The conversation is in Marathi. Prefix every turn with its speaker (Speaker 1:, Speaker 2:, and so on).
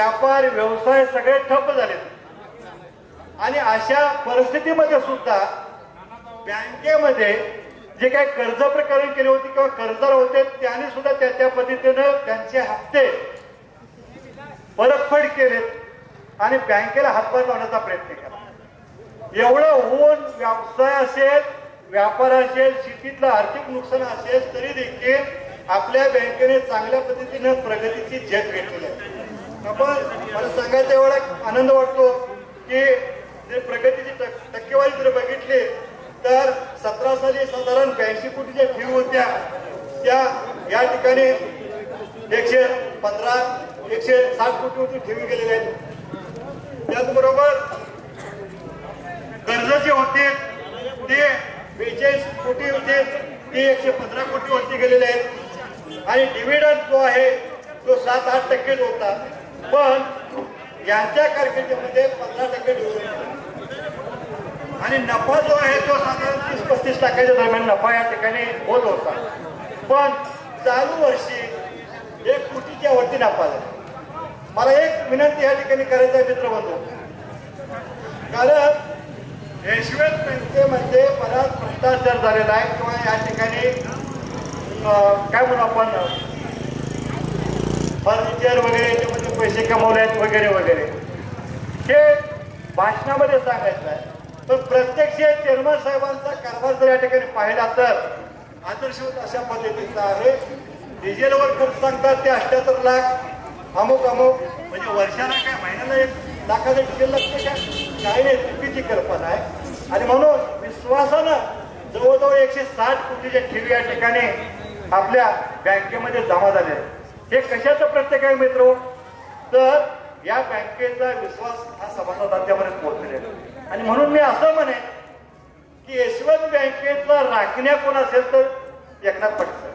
Speaker 1: व्यापार व्यवसाय सगळे ठप्प झाले आणि अशा परिस्थितीमध्ये सुद्धा बँकेमध्ये जे काही कर्ज प्रकरण केले होते किंवा कर्जदार होते त्यांनी सुद्धा त्या पद्धतीनं त्यांचे हप्ते परतफेड केलेत आणि बँकेला हातभार लावण्याचा प्रयत्न केला। एवढं होऊन व्यवसाय असेल, व्यापार असेल, शेतीतलं आर्थिक नुकसान असेल तरी देखील आपल्या बँकेने चांगल्या पद्धतीनं प्रगतीची झेप घेतलेली आहे। आपण मला सांगायचा एवढा आनंद वाटतो की प्रगतीची टक्केवारी जर बघितली तर 17 साली साधारण 82 कोटीच्या ठेवी होत्या, त्या या ठिकाणी 115 160 कोटीवरती ठेवी गेलेल्या आहेत। त्याचबरोबर कर्ज जे होते ते 42 कोटी होते ते 115 कोटीवरती गेलेले आहेत आणि डिव्हिडंड जो आहे तो 7-8% होता, पण यांच्या कारकिर्दीमध्ये 15% डिव्हिडंड आणि नफा जो आहे तो साधारण 30-35 लाखाच्या दरम्यान नफा या ठिकाणी होत होता, पण चालू वर्षी 1 कोटीच्या वरती नफा झाला। मला एक विनंती या ठिकाणी करायचं आहे मित्रबंधू, कारण यशवंत बँकेमध्ये बराच भ्रष्टाचार झालेला आहे किंवा या ठिकाणी काय म्हणू आपण फर्निचर वगैरे याच्यामध्ये पैसे कमवले आहेत वगैरे वगैरे, हे भाषणामध्ये सांगायचं आहे, पण प्रत्यक्ष चेअरमन साहेबांचा कारभार जर या ठिकाणी पाहिला तर आदर्शवत अशा पद्धतीचा आहे। डिझेलवर खर्च सांगतात ते 78 लाख अमुक म्हणजे वर्षाला काय महिन्याला 1 लाखाचं डिझेल लागते का, काही नाही, चुकीची कल्पना आहे। आणि म्हणून विश्वासानं जवळजवळ 160 कोटीच्या ठेवी या ठिकाणी आपल्या बँकेमध्ये जमा झाले आहेत। हे कशाचं प्रत्येक आहे मित्र, तर या बँकेचा विश्वास हा सभासदांच्यापर्यंत पोहोचलेला आहे। आणि म्हणून मी असं म्हणेन की यशवंत बँकेचा राखण्या कोण असेल तर एकनाथ पाटील